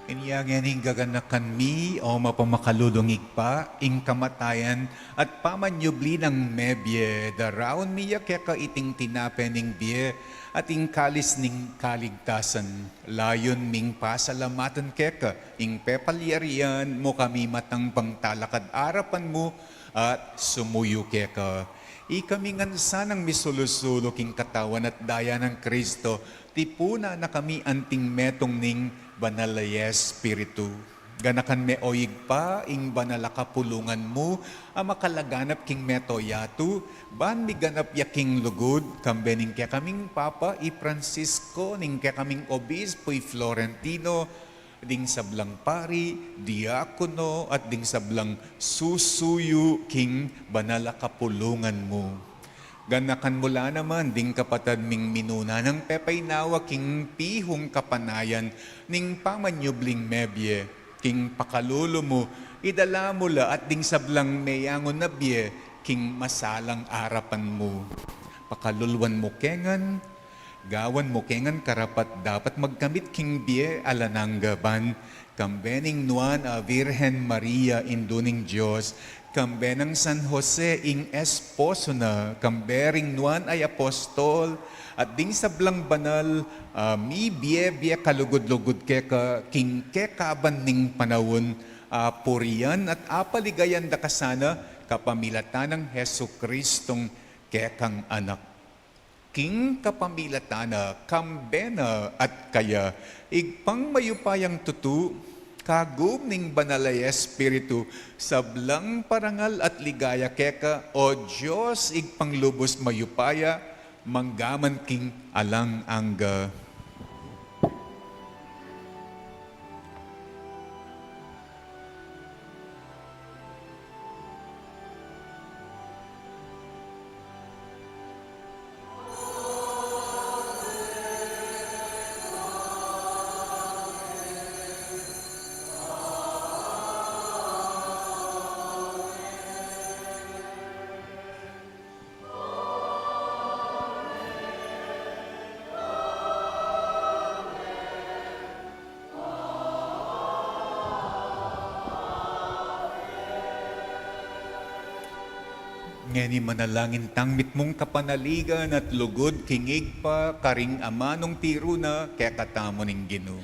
Inyayaning gaganakan mi o mapamakalulungig pa, ing kamatayan at pamanyubli ng mebye, daraon miya kaya kaiting tinapening bie, at ing kalis ning kaligtasan. Layon ming pasalamatan keka, ing pepalyarian mo kami matang pangtalakad arapan mo, at sumuyo keka. Ikami ngansa ng misulusulo king katawan at daya ng Kristo, tipuna na kami anting metong ning banalaya Espiritu. Ganakan me oyig pa, ing banala kapulungan mo, makalaganap king metoyatu, ban mi ganap yaking lugod, kambening kaya kaming Papa i Francisco, ning kaya kaming Obispo i Florentino, ding sablang pari, diakono, at ding sablang susuyo king banala kapulungan mo. Ganakan mula naman ding kapatad ming minuna ng pepay nawa king pihong kapanayan ning pamanyubling mebye, king pakalulo mo, idala mula at ding sablang meyangon na bye, king masalang arapan mo. Pakalulwan mo kengan, gawan mo kengan karapat dapat magkamit king bye alananggaban, kambening nuan a Virgen Maria induning Diyos, kambenang San Jose ing esposo na, kambering nuan ay apostol, at ding sablang banal, mi biye kalugod-lugod keka, king kekaban ning panawon, puriyan at apaligayan da kasana, kapamilatan ng Heso Kristong kekang anak. King kapamilatana, kambena at kaya, igpang mayupayang tutu, kagum ning banalay Espiritu, sablang parangal at ligaya keka, o Diyos igpanglubos mayupaya, manggaman king alang angga. Ngeni manalangin tangmit mong kapanaligan at lugod kingig pa karing amanong tiruna kaya katamo ning Ginoo.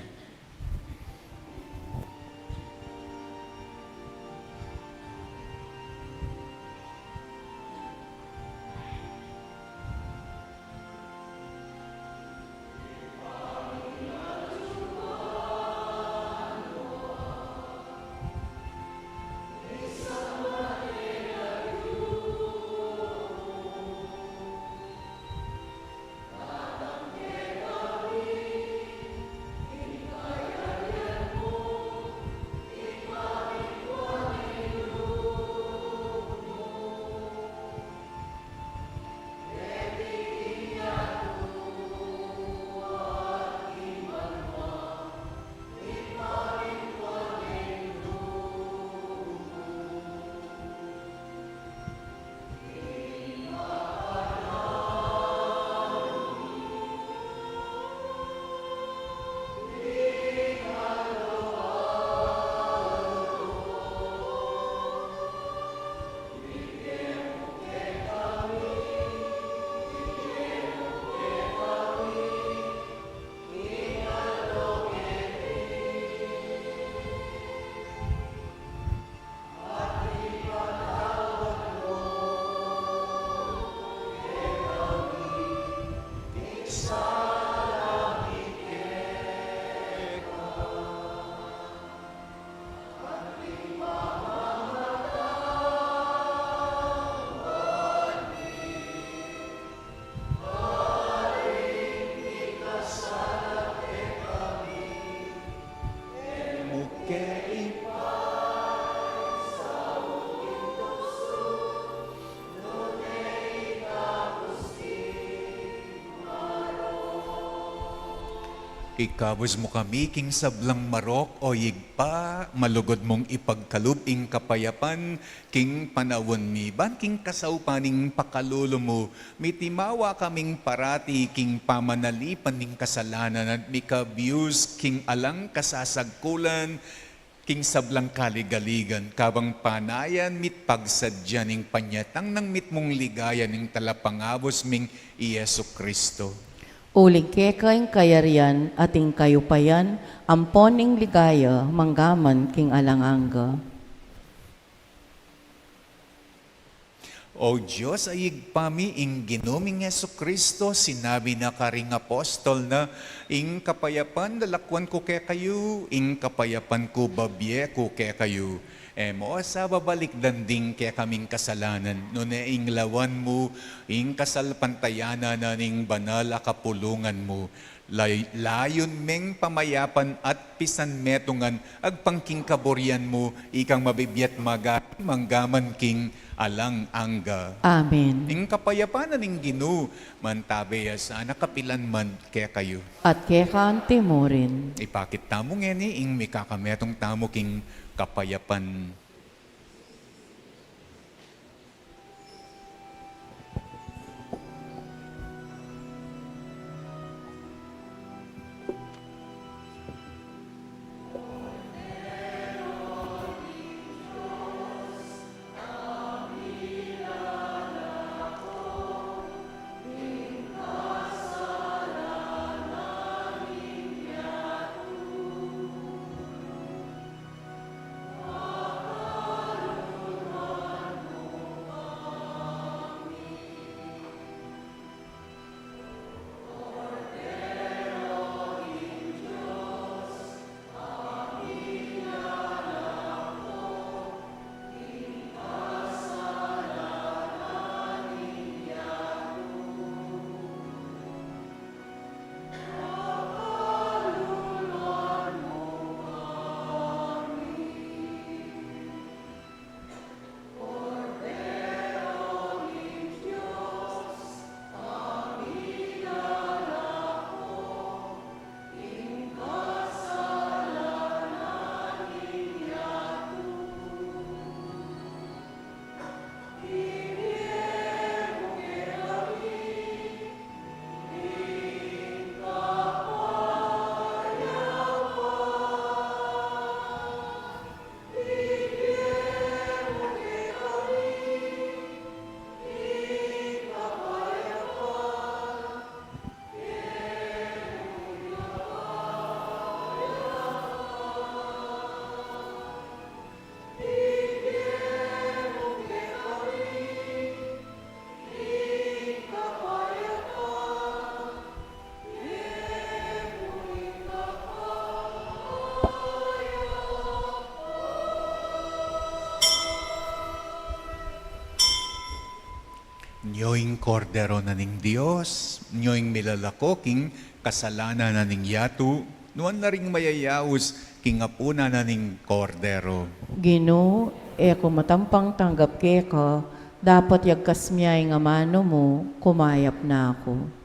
Ikabos mo kami, king sablang marok o yigpa, malugod mong ipagkaluping kapayapan, king panawon mi, ban king kasaupaning pakalulo mo, mitimawa kaming parati, king pamanalipan ning kasalanan at mikabiyus, king alang kasasagkulan, king sablang kaligaligan, kabang panayan mit pagsadya ning panyatang ng mit mong ligayan ning talapangabos ming Iyesu Kristo. Ulig kekaing kayarian ating kayupayan, amponing ligaya, manggaman king alanganga. O Diyos, ayig pami ing ginuming Yesu Kristo, sinabi na karing apostol na, ing kapayapan lalakwan ko kaya kayo, ing kapayapan ko babye ko kaya kayo. Mo sa babalik danding kaya kaming kasalanan, no na ing lawan mo, ing kasalpantayana na ning banal a kapulungan mo, layon meng pamayapan at pisan metungan, agpangking kaboryan mo, ikang mabibiyat manggaman king alang angga. Amen. Ing kapayapan na ning Ginoo, mantabeya sana kapilan man kaya kayo. At kekaan timurin. Ipakit tamo ngeni ing mikakametong tamo king kapayapan. Nyoing kordero na ning Diyos, nyoing milalako king kasalanan na ning yatu, nuan na ring mayayaos king apuna na ning kordero. Ginoo, eko matampang tanggap keka, dapat yagkasmiyay nga mano mo, kumayap na ako.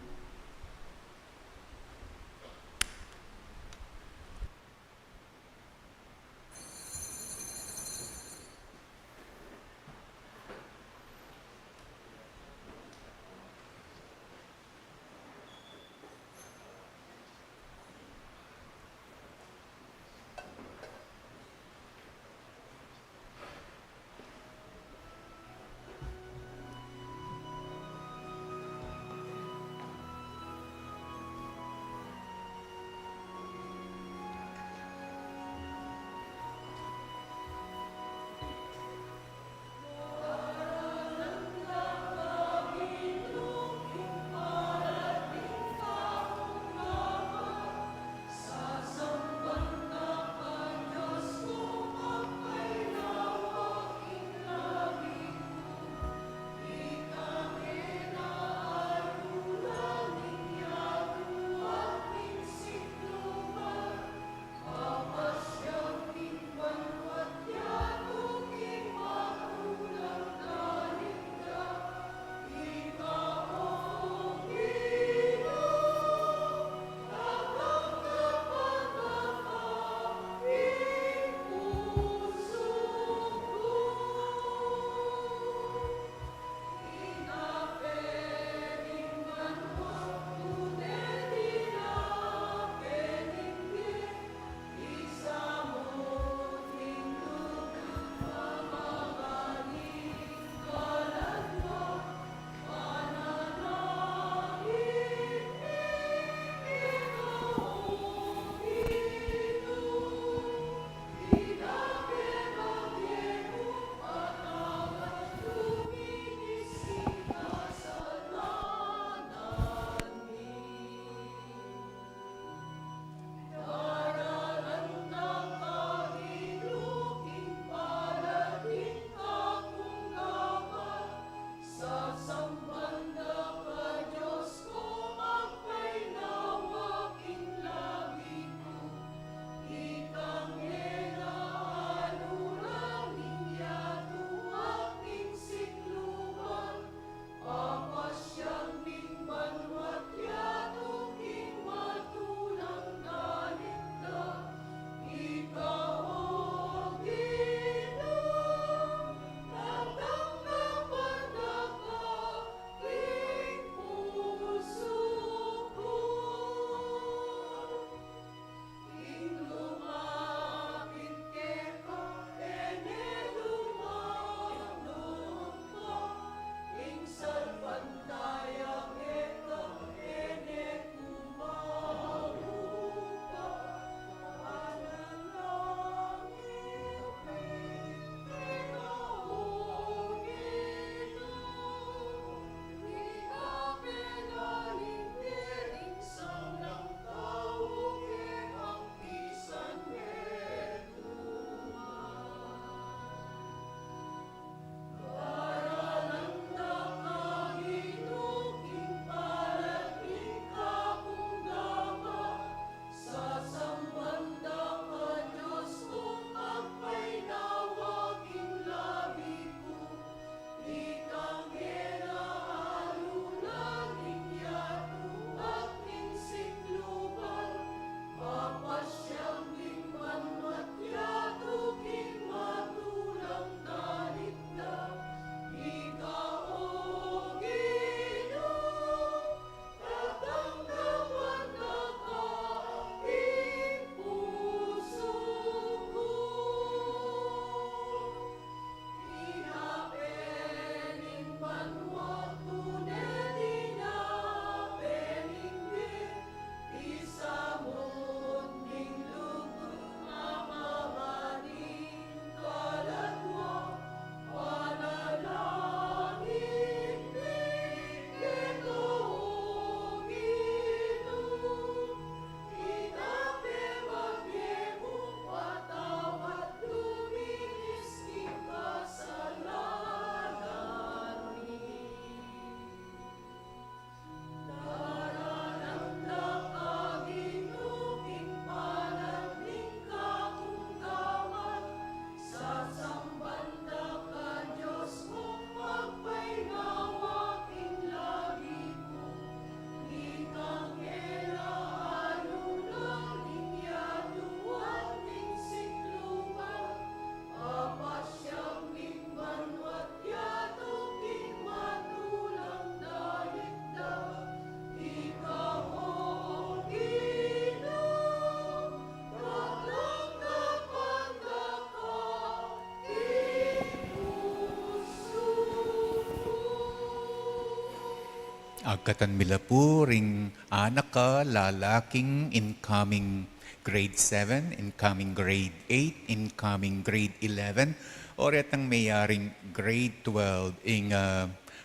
Agkatan mila po ring anak ka, lalaking incoming grade 7, incoming grade 8, incoming grade 11, or etang mayaring grade 12,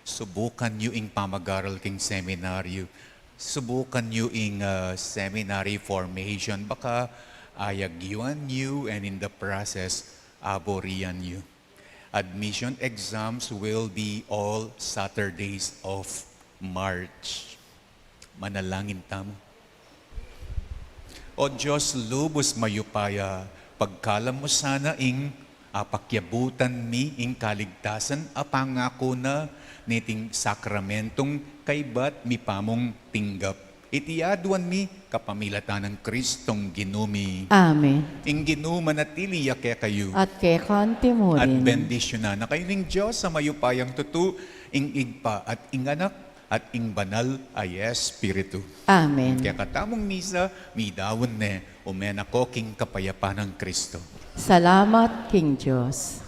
subukan nyo ing pamagaral king seminaryo. Subukan nyo ing seminary formation. Baka ayagyuan nyo and in the process, aborian nyo. Admission exams will be all Saturdays of March. Manalangin tamo. O Diyos, lubos mayupaya, pagkalam mo sana ing apakyabutan mi ing kaligtasan, apangako na niting sakramentong kaybat mi pamong tinggap. Itiyaduan mi kapamilatan ng Kristong ginumi. Amen. Ing ginuma na tiliya kaya kayo. At kay kanti mo At rin. bendisyon na kayo ng Diyos sa mayupayang tutu, ing igpa at ing anak, at ing banal ay Espiritu. Amen. Kaya katamong misa, midawon ne, umen ako king kapayapa ng Kristo. Salamat, King Diyos.